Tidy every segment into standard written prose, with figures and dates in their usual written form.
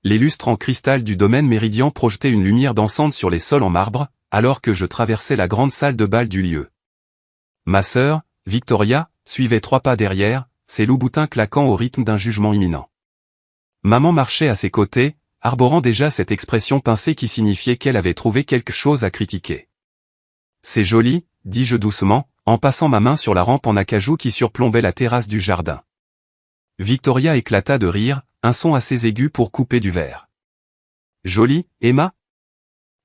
Les lustres en cristal du domaine Méridien projetaient une lumière dansante sur les sols en marbre, alors que je traversais la grande salle de bal du lieu. Ma sœur, Victoria, suivait 3 pas derrière, ses loups-boutins claquant au rythme d'un jugement imminent. Maman marchait à ses côtés, arborant déjà cette expression pincée qui signifiait qu'elle avait trouvé quelque chose à critiquer. « C'est joli », dis-je doucement, en passant ma main sur la rampe en acajou qui surplombait la terrasse du jardin. Victoria éclata de rire, un son assez aigu pour couper du verre. « Joli, Emma ?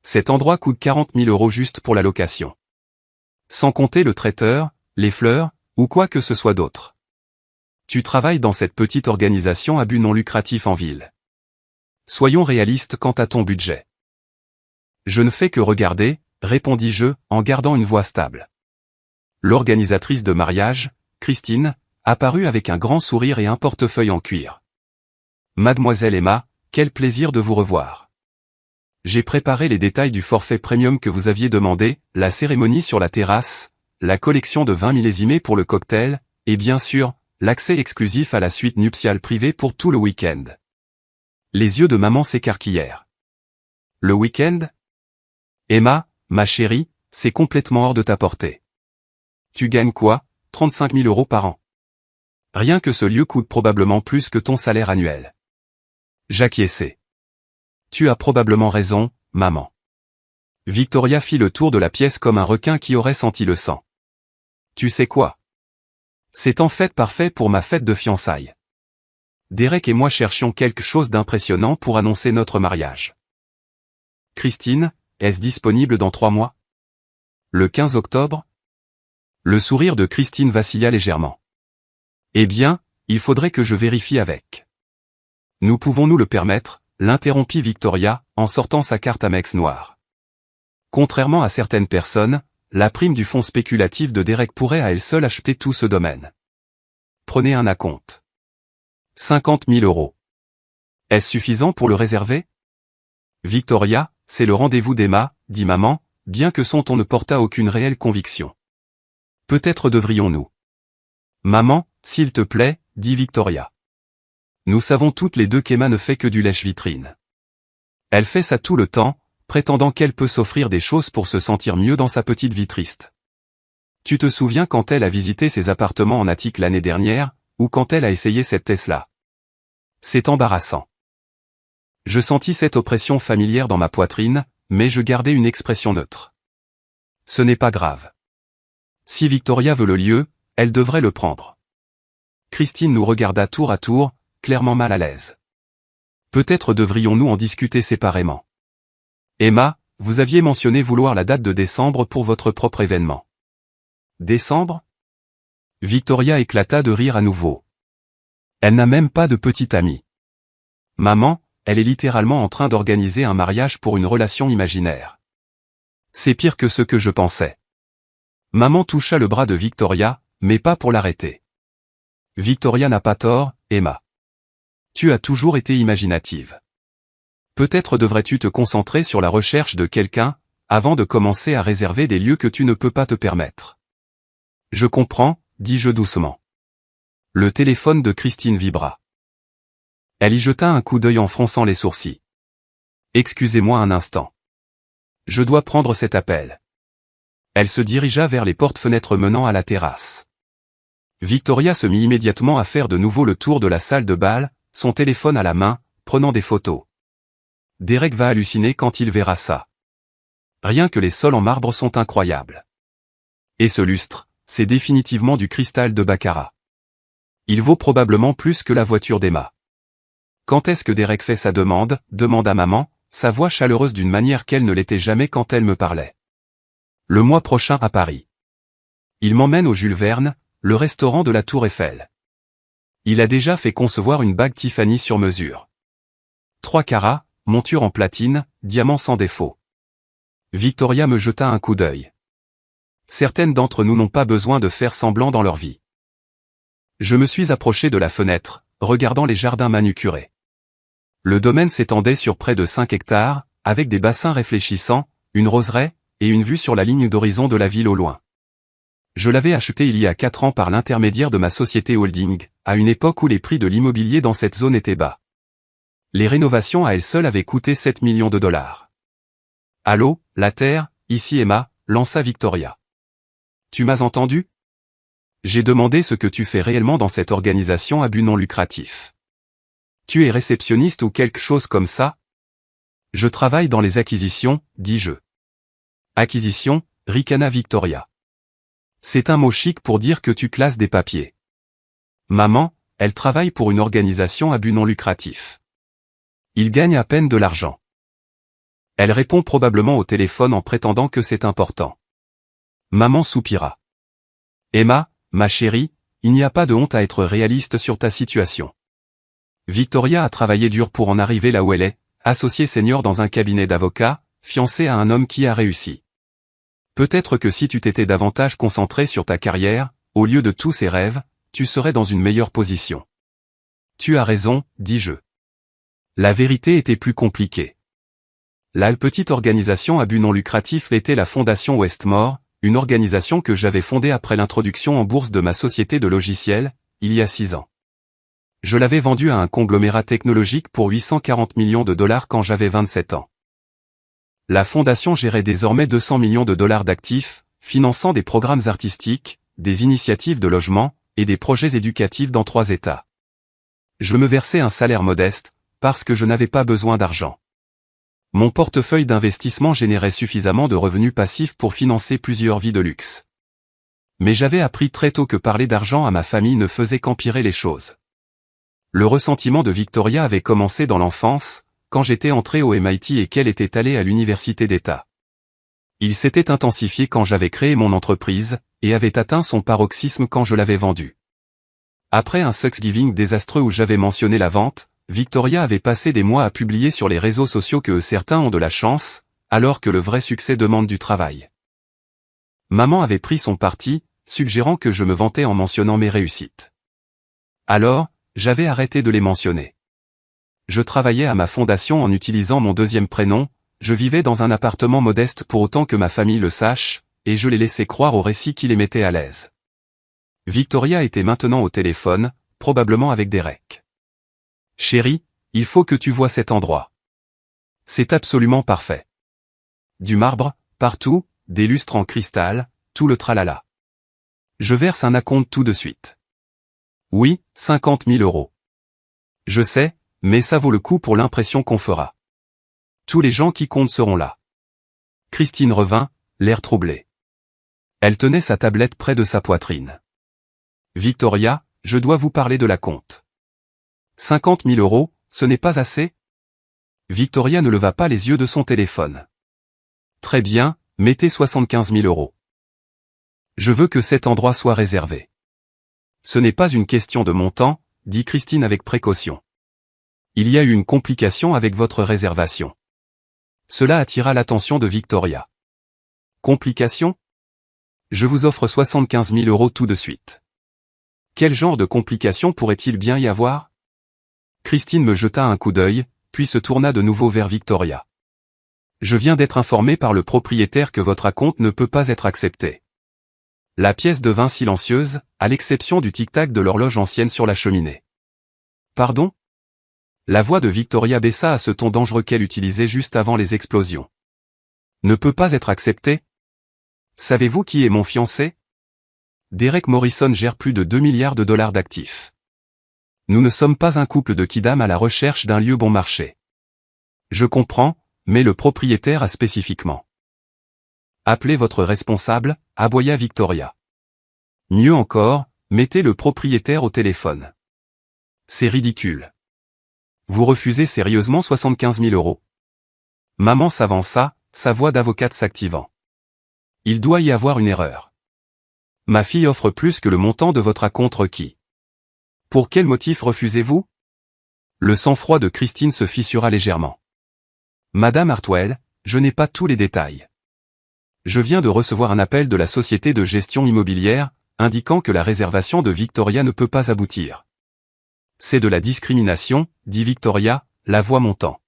Cet endroit coûte 40 000 € juste pour la location. Sans compter le traiteur, les fleurs, ou quoi que ce soit d'autre. Tu travailles dans cette petite organisation à but non lucratif en ville. Soyons réalistes quant à ton budget. » Je ne fais que regarder, répondis-je, en gardant une voix stable. L'organisatrice de mariage, Christine, apparut avec un grand sourire et un portefeuille en cuir. « Mademoiselle Emma, quel plaisir de vous revoir. J'ai préparé les détails du forfait premium que vous aviez demandé, la cérémonie sur la terrasse, la collection de vins millésimés pour le cocktail, et bien sûr, l'accès exclusif à la suite nuptiale privée pour tout le week-end. » Les yeux de maman s'écarquillèrent. « Le week-end ? Emma, ma chérie, c'est complètement hors de ta portée. Tu gagnes quoi, 35 000 € par an? Rien que ce lieu coûte probablement plus que ton salaire annuel. » J'acquiesçai. « Tu as probablement raison, maman. » Victoria fit le tour de la pièce comme un requin qui aurait senti le sang. « Tu sais quoi? C'est en fait parfait pour ma fête de fiançailles. Derek et moi cherchions quelque chose d'impressionnant pour annoncer notre mariage. Christine, est-ce disponible dans 3 mois? Le 15 octobre? Le sourire de Christine vacilla légèrement. Eh bien, il faudrait que je vérifie avec. Nous pouvons-nous le permettre, l'interrompit Victoria, en sortant sa carte Amex noire. Contrairement à certaines personnes, la prime du fonds spéculatif de Derek pourrait à elle seule acheter tout ce domaine. Prenez un acompte. 50 000 €. Est-ce suffisant pour le réserver? Victoria, c'est le rendez-vous d'Emma, dit maman, bien que son ton ne portât aucune réelle conviction. Peut-être devrions-nous. Maman, s'il te plaît, dit Victoria. Nous savons toutes les deux qu'Emma ne fait que du lèche-vitrine. Elle fait ça tout le temps, prétendant qu'elle peut s'offrir des choses pour se sentir mieux dans sa petite vie triste. Tu te souviens quand elle a visité ses appartements en attique l'année dernière, ou quand elle a essayé cette Tesla? C'est embarrassant. Je sentis cette oppression familière dans ma poitrine, mais je gardai une expression neutre. Ce n'est pas grave. Si Victoria veut le lieu, elle devrait le prendre. Christine nous regarda tour à tour, clairement mal à l'aise. Peut-être devrions-nous en discuter séparément. Emma, vous aviez mentionné vouloir la date de décembre pour votre propre événement. Décembre? Victoria éclata de rire à nouveau. Elle n'a même pas de petite amie. Maman, elle est littéralement en train d'organiser un mariage pour une relation imaginaire. C'est pire que ce que je pensais. Maman toucha le bras de Victoria, mais pas pour l'arrêter. Victoria n'a pas tort, Emma. Tu as toujours été imaginative. Peut-être devrais-tu te concentrer sur la recherche de quelqu'un, avant de commencer à réserver des lieux que tu ne peux pas te permettre. Je comprends, dis-je doucement. Le téléphone de Christine vibra. Elle y jeta un coup d'œil en fronçant les sourcils. Excusez-moi un instant. Je dois prendre cet appel. Elle se dirigea vers les portes-fenêtres menant à la terrasse. Victoria se mit immédiatement à faire de nouveau le tour de la salle de bal, son téléphone à la main, prenant des photos. Derek va halluciner quand il verra ça. Rien que les sols en marbre sont incroyables. Et ce lustre, c'est définitivement du cristal de Baccarat. Il vaut probablement plus que la voiture d'Emma. Quand est-ce que Derek fait sa demande, demanda maman, sa voix chaleureuse d'une manière qu'elle ne l'était jamais quand elle me parlait. Le mois prochain à Paris. Il m'emmène au Jules Verne, le restaurant de la Tour Eiffel. Il a déjà fait concevoir une bague Tiffany sur mesure. 3 carats, monture en platine, diamant sans défaut. Victoria me jeta un coup d'œil. Certaines d'entre nous n'ont pas besoin de faire semblant dans leur vie. Je me suis approché de la fenêtre, regardant les jardins manucurés. Le domaine s'étendait sur près de 5 hectares, avec des bassins réfléchissants, une roseraie, et une vue sur la ligne d'horizon de la ville au loin. Je l'avais acheté il y a 4 ans par l'intermédiaire de ma société holding, à une époque où les prix de l'immobilier dans cette zone étaient bas. Les rénovations à elles seules avaient coûté 7 millions de dollars. Allô, la Terre, ici Emma, lança Victoria. Tu m'as entendu? J'ai demandé ce que tu fais réellement dans cette organisation à but non lucratif. Tu es réceptionniste ou quelque chose comme ça? Je travaille dans les acquisitions, dis-je. Acquisition, ricana Victoria. C'est un mot chic pour dire que tu classes des papiers. Maman, elle travaille pour une organisation à but non lucratif. Il gagne à peine de l'argent. Elle répond probablement au téléphone en prétendant que c'est important. Maman soupira. Emma, ma chérie, il n'y a pas de honte à être réaliste sur ta situation. Victoria a travaillé dur pour en arriver là où elle est, associée senior dans un cabinet d'avocats, fiancée à un homme qui a réussi. Peut-être que si tu t'étais davantage concentré sur ta carrière, au lieu de tous ces rêves, tu serais dans une meilleure position. Tu as raison, dis-je. La vérité était plus compliquée. La petite organisation à but non lucratif était la Fondation Westmore, une organisation que j'avais fondée après l'introduction en bourse de ma société de logiciels, il y a 6 ans. Je l'avais vendue à un conglomérat technologique pour 840 millions de dollars quand j'avais 27 ans. La fondation gérait désormais 200 millions de dollars d'actifs, finançant des programmes artistiques, des initiatives de logement, et des projets éducatifs dans 3 États. Je me versais un salaire modeste, parce que je n'avais pas besoin d'argent. Mon portefeuille d'investissement générait suffisamment de revenus passifs pour financer plusieurs vies de luxe. Mais j'avais appris très tôt que parler d'argent à ma famille ne faisait qu'empirer les choses. Le ressentiment de Victoria avait commencé dans l'enfance, quand j'étais entré au MIT et qu'elle était allée à l'université d'État. Il s'était intensifié quand j'avais créé mon entreprise, et avait atteint son paroxysme quand je l'avais vendue. Après un Thanksgiving désastreux où j'avais mentionné la vente, Victoria avait passé des mois à publier sur les réseaux sociaux que certains ont de la chance, alors que le vrai succès demande du travail. Maman avait pris son parti, suggérant que je me vantais en mentionnant mes réussites. Alors, j'avais arrêté de les mentionner. Je travaillais à ma fondation en utilisant mon deuxième prénom, je vivais dans un appartement modeste pour autant que ma famille le sache, et je les laissais croire au récit qui les mettait à l'aise. Victoria était maintenant au téléphone, probablement avec Derek. Chérie, il faut que tu vois cet endroit. C'est absolument parfait. Du marbre, partout, des lustres en cristal, tout le tralala. Je verse un acompte tout de suite. Oui, 50 000 euros. Je sais, mais ça vaut le coup pour l'impression qu'on fera. Tous les gens qui comptent seront là. Christine revint, l'air troublé. Elle tenait sa tablette près de sa poitrine. Victoria, je dois vous parler de l'acompte. 50 000 euros, ce n'est pas assez? Victoria ne leva pas les yeux de son téléphone. Très bien, mettez 75 000 euros. Je veux que cet endroit soit réservé. Ce n'est pas une question de montant, dit Christine avec précaution. Il y a eu une complication avec votre réservation. Cela attira l'attention de Victoria. Complication? Je vous offre 75 000 euros tout de suite. Quel genre de complication pourrait-il bien y avoir? Christine me jeta un coup d'œil, puis se tourna de nouveau vers Victoria. Je viens d'être informé par le propriétaire que votre acompte ne peut pas être accepté. La pièce devint silencieuse, à l'exception du tic-tac de l'horloge ancienne sur la cheminée. Pardon? La voix de Victoria baissa à ce ton dangereux qu'elle utilisait juste avant les explosions. Ne peut pas être accepté? Savez-vous qui est mon fiancé? Derek Morrison gère plus de 2 milliards de dollars d'actifs. Nous ne sommes pas un couple de kidam à la recherche d'un lieu bon marché. Je comprends, mais le propriétaire a spécifiquement. Appelez votre responsable, aboya Victoria. Mieux encore, mettez le propriétaire au téléphone. C'est ridicule. Vous refusez sérieusement 75 000 euros. Maman s'avança, sa voix d'avocate s'activant. Il doit y avoir une erreur. Ma fille offre plus que le montant de votre acompte requis. Pour quel motif refusez-vous? Le sang-froid de Christine se fissura légèrement. Madame Hartwell, je n'ai pas tous les détails. Je viens de recevoir un appel de la société de gestion immobilière, indiquant que la réservation de Victoria ne peut pas aboutir. C'est de la discrimination, dit Victoria, la voix montant.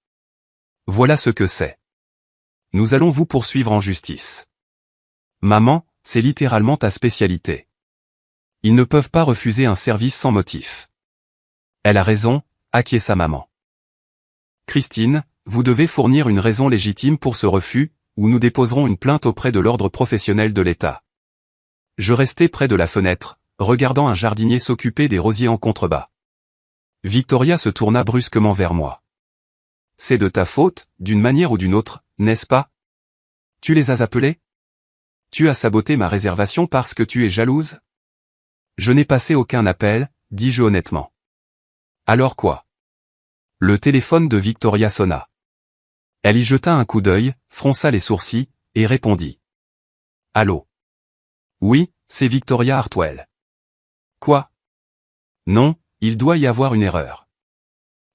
Voilà ce que c'est. Nous allons vous poursuivre en justice. Maman, c'est littéralement ta spécialité. Ils ne peuvent pas refuser un service sans motif. Elle a raison, acquiesça maman. Christine, vous devez fournir une raison légitime pour ce refus, ou nous déposerons une plainte auprès de l'ordre professionnel de l'État. Je restais près de la fenêtre, regardant un jardinier s'occuper des rosiers en contrebas. Victoria se tourna brusquement vers moi. C'est de ta faute, d'une manière ou d'une autre, n'est-ce pas? Tu les as appelés? Tu as saboté ma réservation parce que tu es jalouse? Je n'ai passé aucun appel, dis-je honnêtement. Alors quoi? Le téléphone de Victoria sonna. Elle y jeta un coup d'œil, fronça les sourcils, et répondit. Allô? Oui, c'est Victoria Hartwell. Quoi? Non, il doit y avoir une erreur.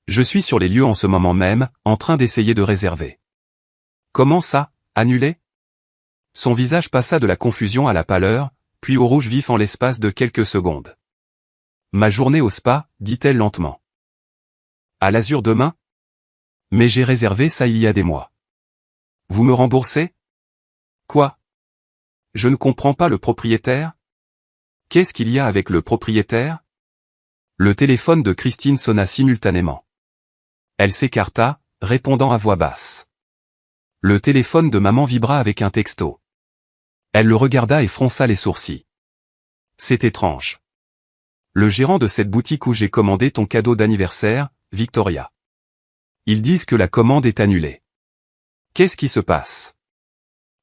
Je suis sur les lieux en ce moment même, en train d'essayer de réserver. Comment ça, annulé? Son visage passa de la confusion à la pâleur, puis au rouge vif en l'espace de quelques secondes. Ma journée au spa, dit-elle lentement. À l'Azur demain? Mais j'ai réservé ça il y a des mois. Vous me remboursez? Quoi? Je ne comprends pas le propriétaire? Qu'est-ce qu'il y a avec le propriétaire? Le téléphone de Christine sonna simultanément. Elle s'écarta, répondant à voix basse. Le téléphone de maman vibra avec un texto. Elle le regarda et fronça les sourcils. C'est étrange. Le gérant de cette boutique où j'ai commandé ton cadeau d'anniversaire, Victoria. Ils disent que la commande est annulée. Qu'est-ce qui se passe?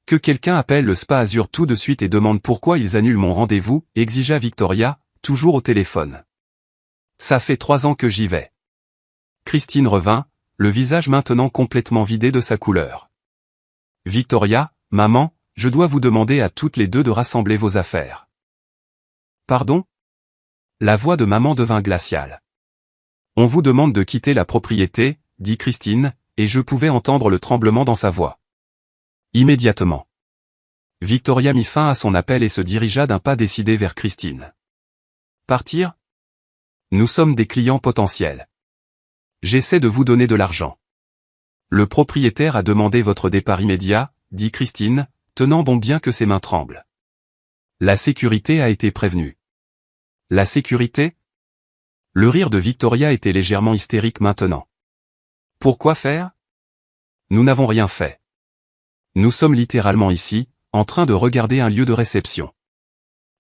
Que quelqu'un appelle le Spa Azur tout de suite et demande pourquoi ils annulent mon rendez-vous, exigea Victoria, toujours au téléphone. Ça fait 3 ans que j'y vais. Christine revint, le visage maintenant complètement vidé de sa couleur. Victoria, maman, je dois vous demander à toutes les deux de rassembler vos affaires. Pardon? La voix de maman devint glaciale. On vous demande de quitter la propriété, dit Christine, et je pouvais entendre le tremblement dans sa voix. Immédiatement. Victoria mit fin à son appel et se dirigea d'un pas décidé vers Christine. Partir? Nous sommes des clients potentiels. J'essaie de vous donner de l'argent. Le propriétaire a demandé votre départ immédiat, dit Christine, tenant bon bien que ses mains tremblent. La sécurité a été prévenue. La sécurité? Le rire de Victoria était légèrement hystérique maintenant. Pourquoi faire? Nous n'avons rien fait. Nous sommes littéralement ici, en train de regarder un lieu de réception.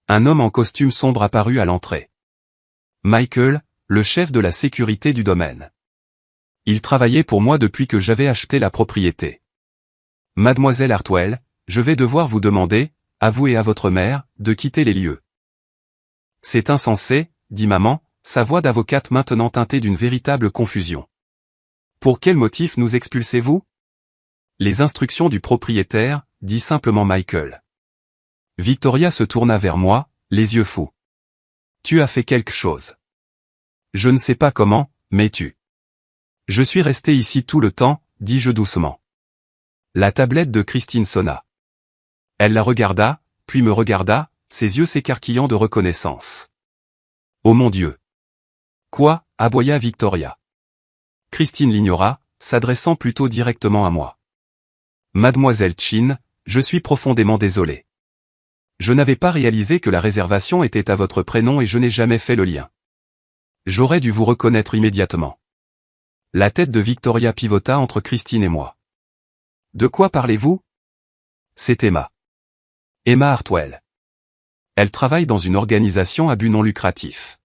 Un homme en costume sombre apparut à l'entrée. Michael, le chef de la sécurité du domaine. Il travaillait pour moi depuis que j'avais acheté la propriété. Mademoiselle Hartwell, je vais devoir vous demander, à vous et à votre mère, de quitter les lieux. C'est insensé, dit maman, sa voix d'avocate maintenant teintée d'une véritable confusion. Pour quel motif nous expulsez-vous? Les instructions du propriétaire, dit simplement Michael. Victoria se tourna vers moi, les yeux fous. Tu as fait quelque chose. Je ne sais pas comment, mais tu. Je suis resté ici tout le temps, dis-je doucement. La tablette de Christine sonna. Elle la regarda, puis me regarda, ses yeux s'écarquillant de reconnaissance. Oh mon Dieu! Quoi? Aboya Victoria. Christine l'ignora, s'adressant plutôt directement à moi. Mademoiselle Chin, je suis profondément désolé. Je n'avais pas réalisé que la réservation était à votre prénom et je n'ai jamais fait le lien. J'aurais dû vous reconnaître immédiatement. La tête de Victoria pivota entre Christine et moi. De quoi parlez-vous? C'est Emma. Emma Hartwell. Elle travaille dans une organisation à but non lucratif.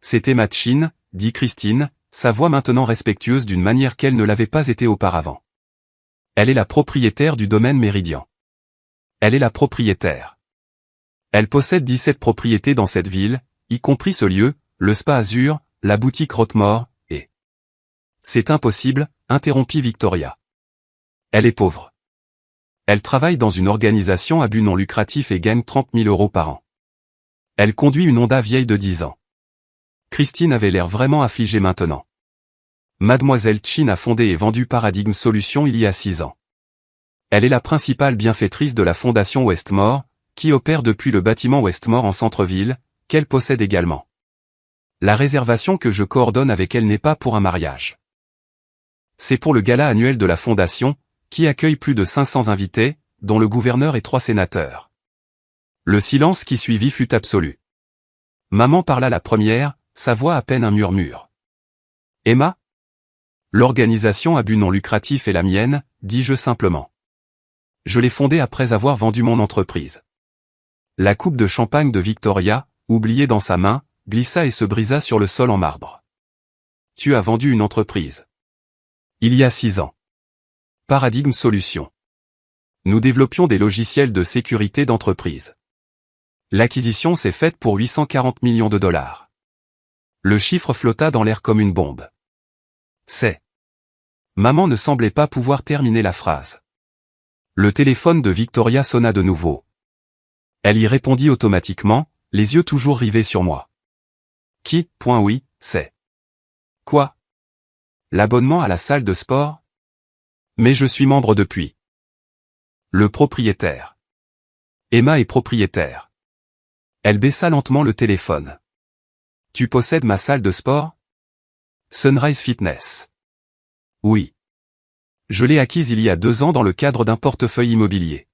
C'est Emma Chin, dit Christine, sa voix maintenant respectueuse d'une manière qu'elle ne l'avait pas été auparavant. Elle est la propriétaire du domaine Méridien. Elle est la propriétaire. Elle possède 17 propriétés dans cette ville, y compris ce lieu, le Spa Azur, la boutique Rothmore, et... C'est impossible, interrompit Victoria. Elle est pauvre. Elle travaille dans une organisation à but non lucratif et gagne 30 000 € par an. Elle conduit une Honda vieille de 10 ans. Christine avait l'air vraiment affligée maintenant. Mademoiselle Chin a fondé et vendu Paradigm Solutions il y a 6 ans. Elle est la principale bienfaitrice de la fondation Westmore, qui opère depuis le bâtiment Westmore en centre-ville, qu'elle possède également. La réservation que je coordonne avec elle n'est pas pour un mariage. C'est pour le gala annuel de la fondation, qui accueille plus de 500 invités, dont le gouverneur et 3 sénateurs. Le silence qui suivit fut absolu. Maman parla la première, sa voix à peine un murmure. Emma? L'organisation à but non lucratif est la mienne, dis-je simplement. Je l'ai fondée après avoir vendu mon entreprise. La coupe de champagne de Victoria, oubliée dans sa main, glissa et se brisa sur le sol en marbre. Tu as vendu une entreprise. Il y a 6 ans. Paradigme Solutions. Nous développions des logiciels de sécurité d'entreprise. L'acquisition s'est faite pour 840 millions de dollars. Le chiffre flotta dans l'air comme une bombe. C'est. Maman ne semblait pas pouvoir terminer la phrase. Le téléphone de Victoria sonna de nouveau. Elle y répondit automatiquement, les yeux toujours rivés sur moi. Qui, oui, c'est. Quoi? L'abonnement à la salle de sport? Mais je suis membre depuis. Le propriétaire. Emma est propriétaire. Elle baissa lentement le téléphone. Tu possèdes ma salle de sport? Sunrise Fitness. Oui. Je l'ai acquise il y a 2 ans dans le cadre d'un portefeuille immobilier.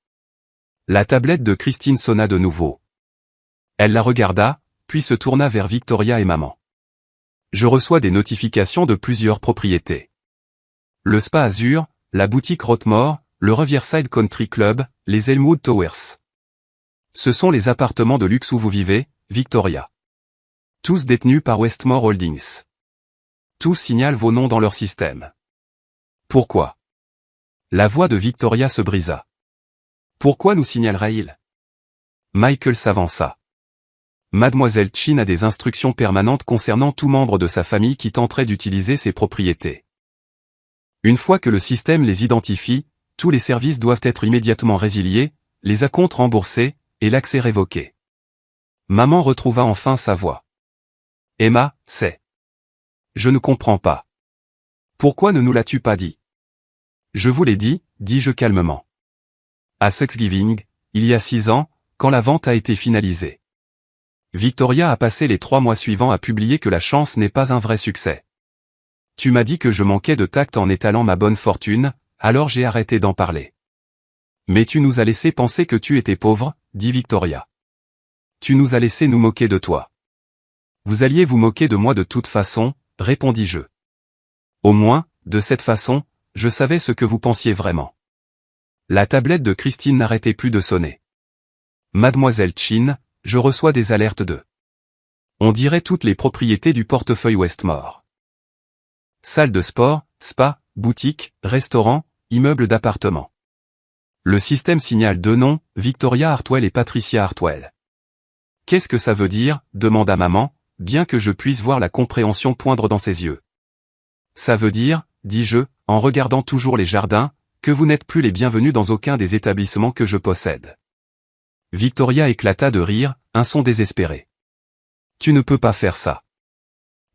La tablette de Christine sonna de nouveau. Elle la regarda, puis se tourna vers Victoria et maman. Je reçois des notifications de plusieurs propriétés. Le Spa Azur, la boutique Rothmore, le Riverside Country Club, les Elmwood Towers. Ce sont les appartements de luxe où vous vivez, Victoria. Tous détenus par Westmore Holdings. Tous signalent vos noms dans leur système. Pourquoi? La voix de Victoria se brisa. Pourquoi nous signalerait-il? Michael s'avança. Mademoiselle Chin a des instructions permanentes concernant tout membre de sa famille qui tenterait d'utiliser ses propriétés. Une fois que le système les identifie, tous les services doivent être immédiatement résiliés, les acomptes remboursés, et l'accès révoqué. Maman retrouva enfin sa voix. Emma, c'est. Je ne comprends pas. Pourquoi ne nous l'as-tu pas dit? Je vous l'ai dit, dis-je calmement. À Thanksgiving, il y a 6 ans, quand la vente a été finalisée. Victoria a passé les 3 mois suivants à publier que la chance n'est pas un vrai succès. Tu m'as dit que je manquais de tact en étalant ma bonne fortune, alors j'ai arrêté d'en parler. Mais tu nous as laissé penser que tu étais pauvre, dit Victoria. Tu nous as laissé nous moquer de toi. Vous alliez vous moquer de moi de toute façon, répondis-je. Au moins, de cette façon, je savais ce que vous pensiez vraiment. La tablette de Christine n'arrêtait plus de sonner. Mademoiselle Chin, je reçois des alertes de. On dirait toutes les propriétés du portefeuille Westmore. Salle de sport, spa, boutique, restaurant, immeuble d'appartement. Le système signale 2 noms, Victoria Hartwell et Patricia Hartwell. Qu'est-ce que ça veut dire, demanda maman, bien que je puisse voir la compréhension poindre dans ses yeux. Ça veut dire, dis-je, en regardant toujours les jardins, que vous n'êtes plus les bienvenus dans aucun des établissements que je possède. Victoria éclata de rire, un son désespéré. Tu ne peux pas faire ça.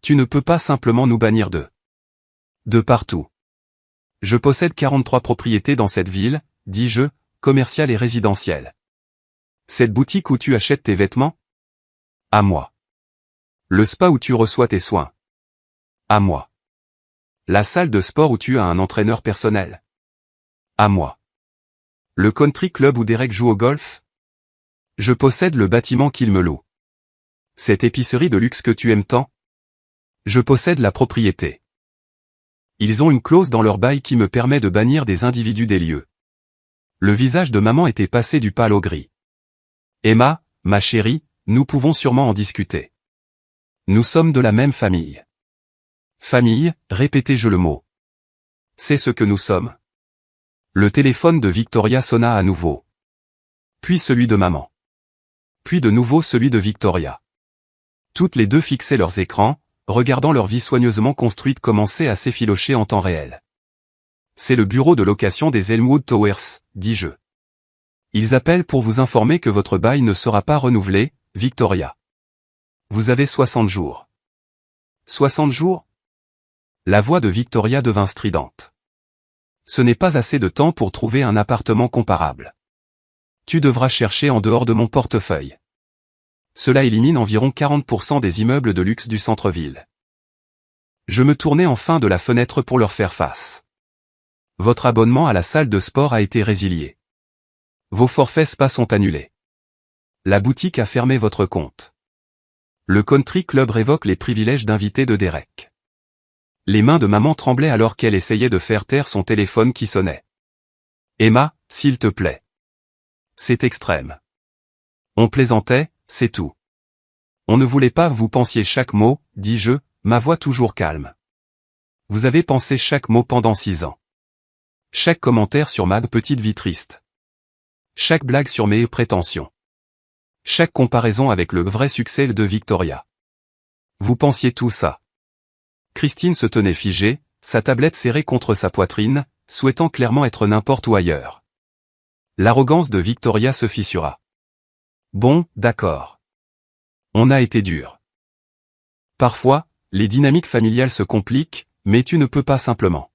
Tu ne peux pas simplement nous bannir de partout. Je possède 43 propriétés dans cette ville, dis-je, commerciales et résidentielles. Cette boutique où tu achètes tes vêtements? À moi. Le spa où tu reçois tes soins? À moi. La salle de sport où tu as un entraîneur personnel? À moi. Le country club où Derek joue au golf? Je possède le bâtiment qu'il me loue. Cette épicerie de luxe que tu aimes tant? Je possède la propriété. Ils ont une clause dans leur bail qui me permet de bannir des individus des lieux. Le visage de maman était passé du pâle au gris. Emma, ma chérie, nous pouvons sûrement en discuter. Nous sommes de la même famille. Famille, répétai-je le mot. C'est ce que nous sommes. Le téléphone de Victoria sonna à nouveau. Puis celui de maman. Puis de nouveau celui de Victoria. Toutes les deux fixaient leurs écrans, regardant leur vie soigneusement construite commencer à s'effilocher en temps réel. C'est le bureau de location des Elmwood Towers, dis-je. Ils appellent pour vous informer que votre bail ne sera pas renouvelé, Victoria. Vous avez 60 jours. 60 jours? La voix de Victoria devint stridente. Ce n'est pas assez de temps pour trouver un appartement comparable. Tu devras chercher en dehors de mon portefeuille. Cela élimine environ 40% des immeubles de luxe du centre-ville. Je me tournai enfin de la fenêtre pour leur faire face. Votre abonnement à la salle de sport a été résilié. Vos forfaits spa sont annulés. La boutique a fermé votre compte. Le country club révoque les privilèges d'invité de Derek. Les mains de maman tremblaient alors qu'elle essayait de faire taire son téléphone qui sonnait. Emma, s'il te plaît. C'est extrême. On plaisantait, c'est tout. On ne voulait pas vous pensiez chaque mot, dis-je, ma voix toujours calme. Vous avez pensé chaque mot pendant 6 ans. Chaque commentaire sur ma petite vie triste. Chaque blague sur mes prétentions. Chaque comparaison avec le vrai succès de Victoria. Vous pensiez tout ça. Christine se tenait figée, sa tablette serrée contre sa poitrine, souhaitant clairement être n'importe où ailleurs. L'arrogance de Victoria se fissura. Bon, d'accord. On a été dur. Parfois, les dynamiques familiales se compliquent, mais tu ne peux pas simplement.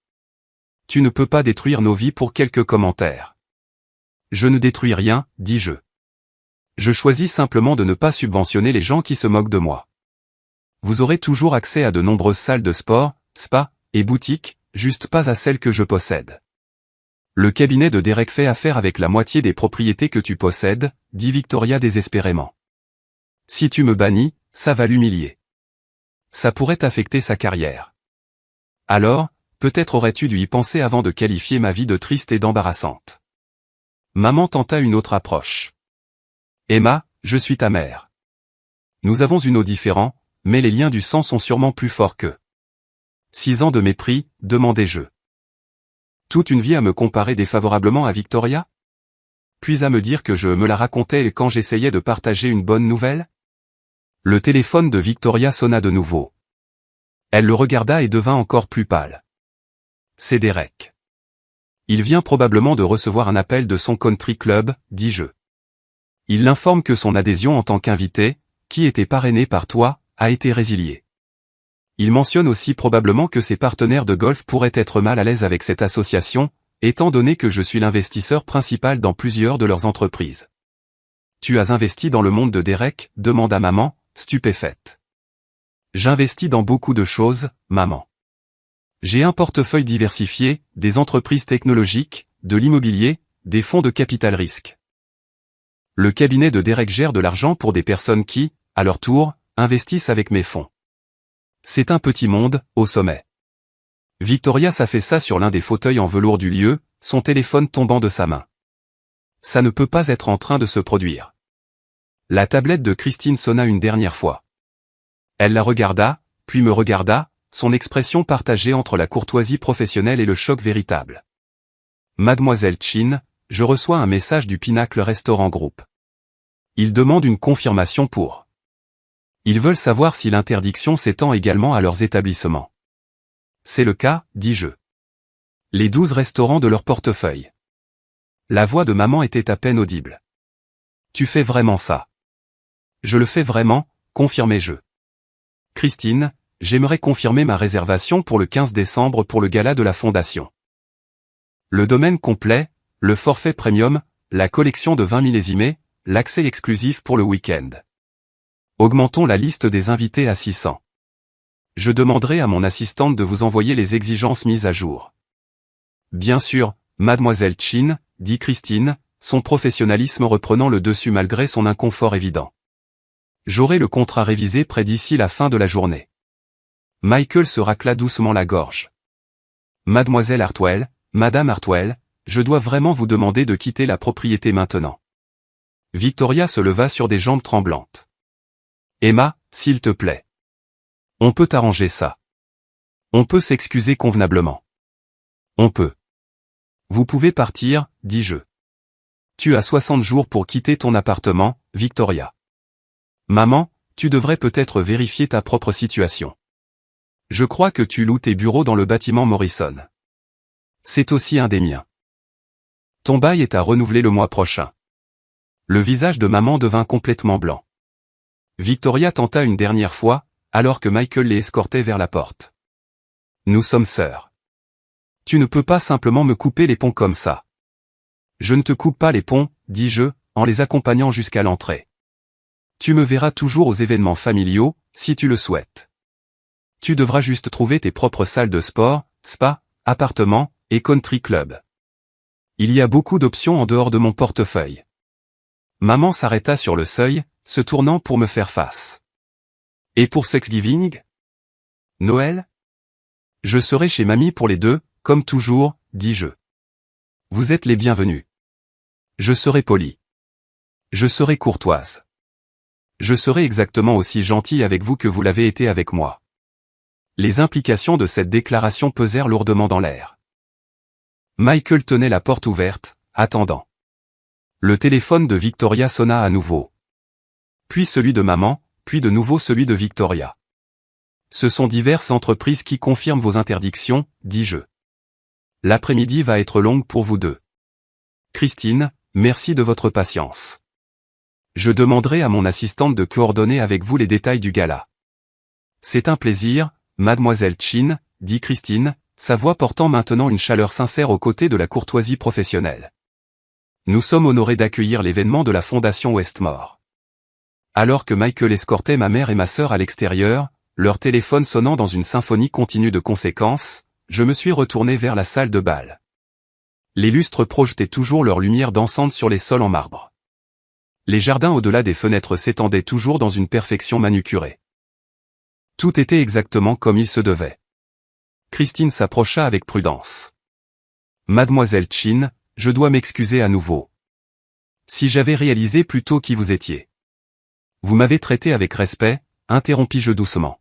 Tu ne peux pas détruire nos vies pour quelques commentaires. Je ne détruis rien, dis-je. Je choisis simplement de ne pas subventionner les gens qui se moquent de moi. Vous aurez toujours accès à de nombreuses salles de sport, spas, et boutiques, juste pas à celles que je possède. Le cabinet de Derek fait affaire avec la moitié des propriétés que tu possèdes, dit Victoria désespérément. Si tu me bannis, ça va l'humilier. Ça pourrait affecter sa carrière. Alors, peut-être aurais-tu dû y penser avant de qualifier ma vie de triste et d'embarrassante. Maman tenta une autre approche. Emma, je suis ta mère. Nous avons une eau différente, mais les liens du sang sont sûrement plus forts que 6 ans de mépris, demandai-je. Toute une vie à me comparer défavorablement à Victoria? Puis à me dire que je me la racontais quand j'essayais de partager une bonne nouvelle? Le téléphone de Victoria sonna de nouveau. Elle le regarda et devint encore plus pâle. C'est Derek. Il vient probablement de recevoir un appel de son country club, dis-je. Il l'informe que son adhésion en tant qu'invité, qui était parrainée par toi, a été résiliée. Il mentionne aussi probablement que ses partenaires de golf pourraient être mal à l'aise avec cette association, étant donné que je suis l'investisseur principal dans plusieurs de leurs entreprises. Tu as investi dans le monde de Derek, demanda maman, stupéfaite. J'investis dans beaucoup de choses, maman. J'ai un portefeuille diversifié, des entreprises technologiques, de l'immobilier, des fonds de capital risque. Le cabinet de Derek gère de l'argent pour des personnes qui, à leur tour, investissent avec mes fonds. C'est un petit monde, au sommet. Victoria s'affaissa sur l'un des fauteuils en velours du lieu, son téléphone tombant de sa main. Ça ne peut pas être en train de se produire. La tablette de Christine sonna une dernière fois. Elle la regarda, puis me regarda, son expression partagée entre la courtoisie professionnelle et le choc véritable. Mademoiselle Chin, je reçois un message du Pinacle Restaurant Group. Ils demandent une confirmation pour. Ils veulent savoir si l'interdiction s'étend également à leurs établissements. C'est le cas, dis-je. Les 12 restaurants de leur portefeuille. La voix de maman était à peine audible. Tu fais vraiment ça? Je le fais vraiment, confirmai-je. Christine, j'aimerais confirmer ma réservation pour le 15 décembre pour le gala de la Fondation. Le domaine complet, le forfait premium, la collection de 20 millésimés, l'accès exclusif pour le week-end. Augmentons la liste des invités à 600. Je demanderai à mon assistante de vous envoyer les exigences mises à jour. Bien sûr, mademoiselle Chin, dit Christine, son professionnalisme reprenant le dessus malgré son inconfort évident. J'aurai le contrat révisé près d'ici la fin de la journée. Michael se racla doucement la gorge. Mademoiselle Hartwell, Madame Hartwell, je dois vraiment vous demander de quitter la propriété maintenant. Victoria se leva sur des jambes tremblantes. Emma, s'il te plaît. On peut arranger ça. On peut s'excuser convenablement. On peut. Vous pouvez partir, dis-je. Tu as 60 jours pour quitter ton appartement, Victoria. Maman, tu devrais peut-être vérifier ta propre situation. Je crois que tu loues tes bureaux dans le bâtiment Morrison. C'est aussi un des miens. Ton bail est à renouveler le mois prochain. Le visage de maman devint complètement blanc. Victoria tenta une dernière fois, alors que Michael les escortait vers la porte. Nous sommes sœurs. Tu ne peux pas simplement me couper les ponts comme ça. Je ne te coupe pas les ponts, dis-je, en les accompagnant jusqu'à l'entrée. Tu me verras toujours aux événements familiaux, si tu le souhaites. Tu devras juste trouver tes propres salles de sport, spa, appartements, et country club. Il y a beaucoup d'options en dehors de mon portefeuille. Maman s'arrêta sur le seuil, se tournant pour me faire face. Et pour Thanksgiving? Noël? Je serai chez mamie pour les deux, comme toujours, dis-je. Vous êtes les bienvenus. Je serai poli. Je serai courtoise. Je serai exactement aussi gentil avec vous que vous l'avez été avec moi. Les implications de cette déclaration pesèrent lourdement dans l'air. Michael tenait la porte ouverte, attendant. Le téléphone de Victoria sonna à nouveau. Puis celui de maman, puis de nouveau celui de Victoria. Ce sont diverses entreprises qui confirment vos interdictions, dis-je. L'après-midi va être longue pour vous deux. Christine, merci de votre patience. Je demanderai à mon assistante de coordonner avec vous les détails du gala. C'est un plaisir, mademoiselle Chin, dit Christine, sa voix portant maintenant une chaleur sincère aux côtés de la courtoisie professionnelle. Nous sommes honorés d'accueillir l'événement de la Fondation Westmore. Alors que Michael escortait ma mère et ma sœur à l'extérieur, leur téléphone sonnant dans une symphonie continue de conséquences, je me suis retourné vers la salle de bal. Les lustres projetaient toujours leur lumière dansante sur les sols en marbre. Les jardins au-delà des fenêtres s'étendaient toujours dans une perfection manucurée. Tout était exactement comme il se devait. Christine s'approcha avec prudence. Mademoiselle Chin, je dois m'excuser à nouveau. Si j'avais réalisé plus tôt qui vous étiez. Vous m'avez traité avec respect, interrompis-je doucement.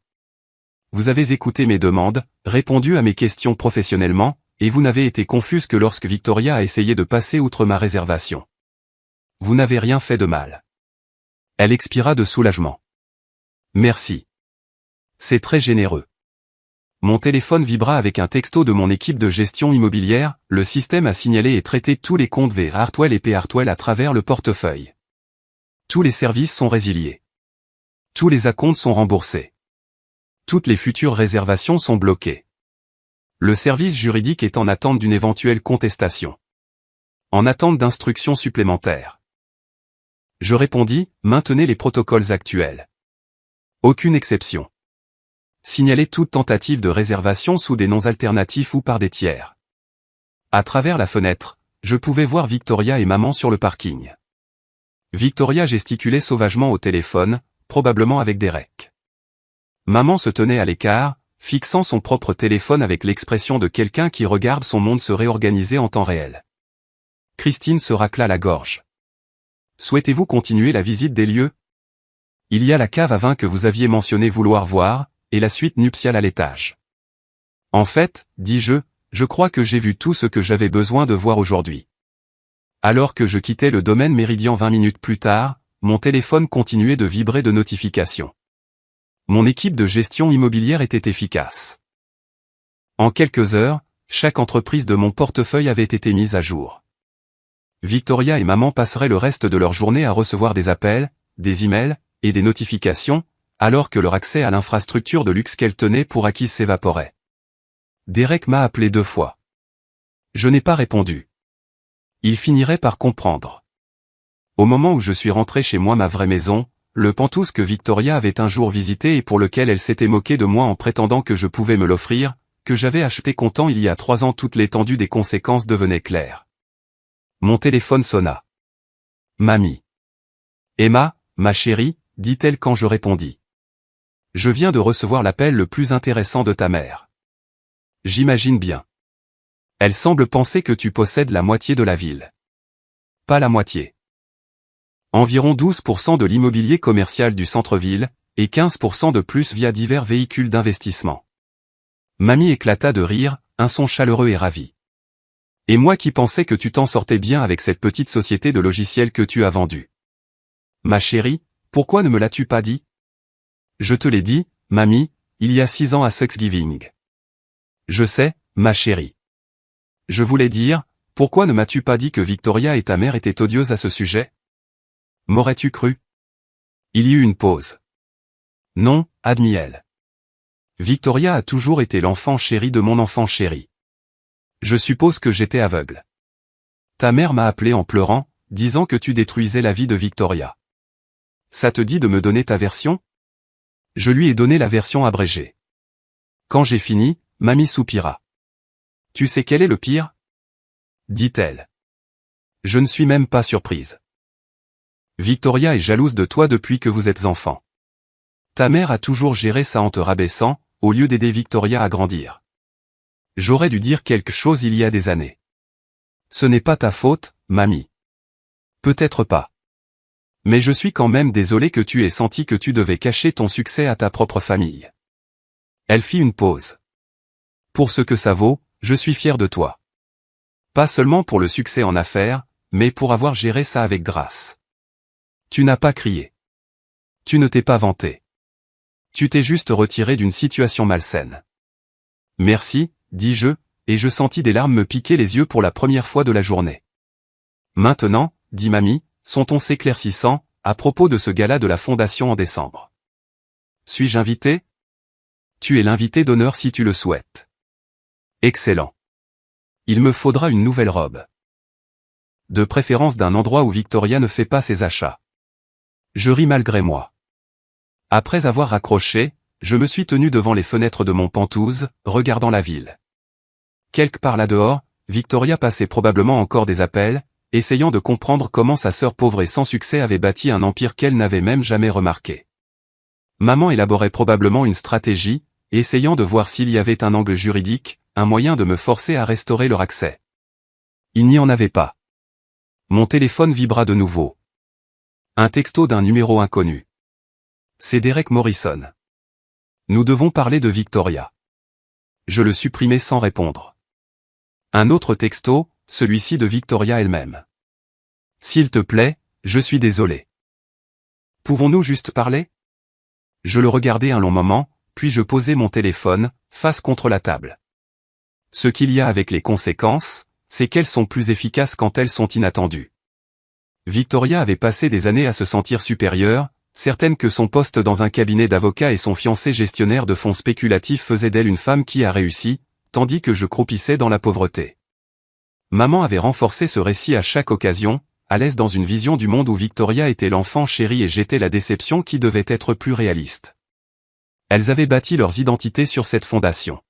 Vous avez écouté mes demandes, répondu à mes questions professionnellement, et vous n'avez été confuse que lorsque Victoria a essayé de passer outre ma réservation. Vous n'avez rien fait de mal. Elle expira de soulagement. Merci. C'est très généreux. Mon téléphone vibra avec un texto de mon équipe de gestion immobilière, le système a signalé et traité tous les comptes V. Hartwell et P. Hartwell à travers le portefeuille. Tous les services sont résiliés. Tous les acomptes sont remboursés. Toutes les futures réservations sont bloquées. Le service juridique est en attente d'une éventuelle contestation. En attente d'instructions supplémentaires. Je répondis, maintenez les protocoles actuels. Aucune exception. Signalez toute tentative de réservation sous des noms alternatifs ou par des tiers. À travers la fenêtre, je pouvais voir Victoria et maman sur le parking. Victoria gesticulait sauvagement au téléphone, probablement avec Derek. Maman se tenait à l'écart, fixant son propre téléphone avec l'expression de quelqu'un qui regarde son monde se réorganiser en temps réel. Christine se racla la gorge. Souhaitez-vous continuer la visite des lieux? Il y a la cave à vin que vous aviez mentionné vouloir voir, et la suite nuptiale à l'étage. En fait, dis-je, je crois que j'ai vu tout ce que j'avais besoin de voir aujourd'hui. Alors que je quittais le domaine Méridien 20 minutes plus tard, mon téléphone continuait de vibrer de notifications. Mon équipe de gestion immobilière était efficace. En quelques heures, chaque entreprise de mon portefeuille avait été mise à jour. Victoria et maman passeraient le reste de leur journée à recevoir des appels, des emails, et des notifications, alors que leur accès à l'infrastructure de luxe qu'elles tenaient pour acquise s'évaporait. Derek m'a appelé 2 fois. Je n'ai pas répondu. Il finirait par comprendre. Au moment où je suis rentré chez moi ma vraie maison, le Penthouse que Victoria avait un jour visité et pour lequel elle s'était moquée de moi en prétendant que je pouvais me l'offrir, que j'avais acheté comptant il y a 3 ans toute l'étendue des conséquences devenait claire. Mon téléphone sonna. Mamie. Emma, ma chérie, dit-elle quand je répondis. Je viens de recevoir l'appel le plus intéressant de ta mère. J'imagine bien. Elle semble penser que tu possèdes la moitié de la ville. Pas la moitié. Environ 12% de l'immobilier commercial du centre-ville, et 15% de plus via divers véhicules d'investissement. Mamie éclata de rire, un son chaleureux et ravi. Et moi qui pensais que tu t'en sortais bien avec cette petite société de logiciels que tu as vendue. Ma chérie, pourquoi ne me l'as-tu pas dit? Je te l'ai dit, mamie, il y a 6 ans à Thanksgiving. Je sais, ma chérie. Je voulais dire, pourquoi ne m'as-tu pas dit que Victoria et ta mère étaient odieuses à ce sujet? M'aurais-tu cru? Il y eut une pause. Non, admit-elle. Victoria a toujours été l'enfant chéri de mon enfant chéri. Je suppose que j'étais aveugle. Ta mère m'a appelé en pleurant, disant que tu détruisais la vie de Victoria. Ça te dit de me donner ta version? Je lui ai donné la version abrégée. Quand j'ai fini, mamie soupira. Tu sais quel est le pire? Dit-elle. Je ne suis même pas surprise. Victoria est jalouse de toi depuis que vous êtes enfant. Ta mère a toujours géré ça en te rabaissant, au lieu d'aider Victoria à grandir. J'aurais dû dire quelque chose il y a des années. Ce n'est pas ta faute, mamie. Peut-être pas. Mais je suis quand même désolé que tu aies senti que tu devais cacher ton succès à ta propre famille. Elle fit une pause. Pour ce que ça vaut, je suis fier de toi. Pas seulement pour le succès en affaires, mais pour avoir géré ça avec grâce. Tu n'as pas crié. Tu ne t'es pas vanté. Tu t'es juste retiré d'une situation malsaine. Merci, dis-je, et je sentis des larmes me piquer les yeux pour la première fois de la journée. Maintenant, dit mamie, son ton s'éclaircissant, à propos de ce gala de la Fondation en décembre. Suis-je invité? Tu es l'invité d'honneur si tu le souhaites. Excellent. Il me faudra une nouvelle robe. De préférence d'un endroit où Victoria ne fait pas ses achats. Je ris malgré moi. Après avoir raccroché, je me suis tenu devant les fenêtres de mon Penthouse, regardant la ville. Quelque part là-dehors, Victoria passait probablement encore des appels, essayant de comprendre comment sa sœur pauvre et sans succès avait bâti un empire qu'elle n'avait même jamais remarqué. Maman élaborait probablement une stratégie, essayant de voir s'il y avait un angle juridique, un moyen de me forcer à restaurer leur accès. Il n'y en avait pas. Mon téléphone vibra de nouveau. Un texto d'un numéro inconnu. C'est Derek Morrison. Nous devons parler de Victoria. Je le supprimai sans répondre. Un autre texto, celui-ci de Victoria elle-même. S'il te plaît, je suis désolé. Pouvons-nous juste parler? Je le regardai un long moment, puis je posai mon téléphone, face contre la table. Ce qu'il y a avec les conséquences, c'est qu'elles sont plus efficaces quand elles sont inattendues. Victoria avait passé des années à se sentir supérieure, certaine que son poste dans un cabinet d'avocats et son fiancé gestionnaire de fonds spéculatifs faisaient d'elle une femme qui a réussi, tandis que je croupissais dans la pauvreté. Maman avait renforcé ce récit à chaque occasion, à l'aise dans une vision du monde où Victoria était l'enfant chéri et j'étais la déception qui devait être plus réaliste. Elles avaient bâti leurs identités sur cette fondation.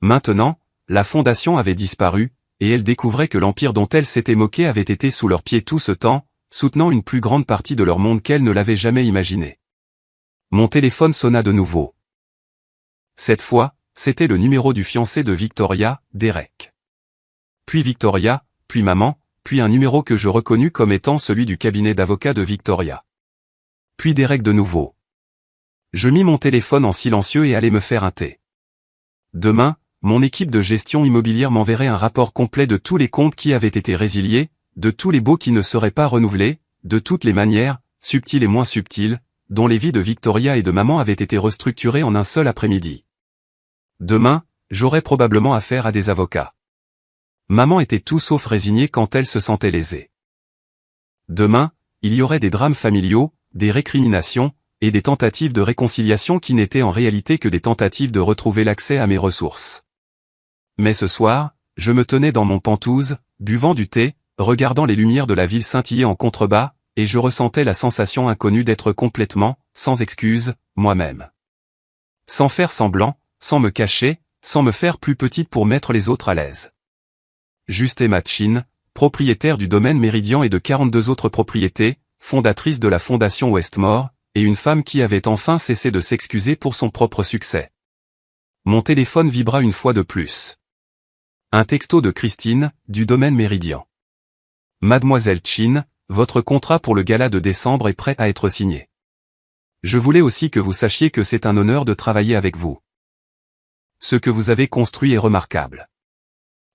Maintenant, la fondation avait disparu, et elles découvraient que l'empire dont elles s'étaient moquées avait été sous leurs pieds tout ce temps, soutenant une plus grande partie de leur monde qu'elles ne l'avaient jamais imaginé. Mon téléphone sonna de nouveau. Cette fois, c'était le numéro du fiancé de Victoria, Derek. Puis Victoria, puis maman, puis un numéro que je reconnus comme étant celui du cabinet d'avocats de Victoria. Puis Derek de nouveau. Je mis mon téléphone en silencieux et allai me faire un thé. Demain, mon équipe de gestion immobilière m'enverrait un rapport complet de tous les comptes qui avaient été résiliés, de tous les baux qui ne seraient pas renouvelés, de toutes les manières, subtiles et moins subtiles, dont les vies de Victoria et de maman avaient été restructurées en un seul après-midi. Demain, j'aurais probablement affaire à des avocats. Maman était tout sauf résignée quand elle se sentait lésée. Demain, il y aurait des drames familiaux, des récriminations, et des tentatives de réconciliation qui n'étaient en réalité que des tentatives de retrouver l'accès à mes ressources. Mais ce soir, je me tenais dans mon Penthouse, buvant du thé, regardant les lumières de la ville scintiller en contrebas, et je ressentais la sensation inconnue d'être complètement, sans excuse, moi-même. Sans faire semblant, sans me cacher, sans me faire plus petite pour mettre les autres à l'aise. Juste Emma Chin, propriétaire du domaine Méridien et de 42 autres propriétés, fondatrice de la Fondation Westmore, et une femme qui avait enfin cessé de s'excuser pour son propre succès. Mon téléphone vibra une fois de plus. Un texto de Christine, du domaine Méridien. Mademoiselle Chin, votre contrat pour le gala de décembre est prêt à être signé. Je voulais aussi que vous sachiez que c'est un honneur de travailler avec vous. Ce que vous avez construit est remarquable.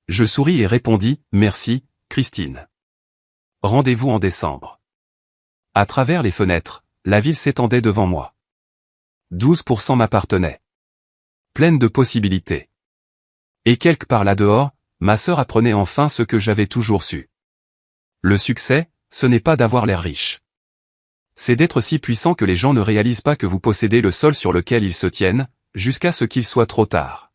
Je souris et répondis, merci, Christine. Rendez-vous en décembre. À travers les fenêtres, la ville s'étendait devant moi. 12% m'appartenait. Pleine de possibilités. Et quelque part là-dehors, ma sœur apprenait enfin ce que j'avais toujours su. Le succès, ce n'est pas d'avoir l'air riche. C'est d'être si puissant que les gens ne réalisent pas que vous possédez le sol sur lequel ils se tiennent, jusqu'à ce qu'il soit trop tard.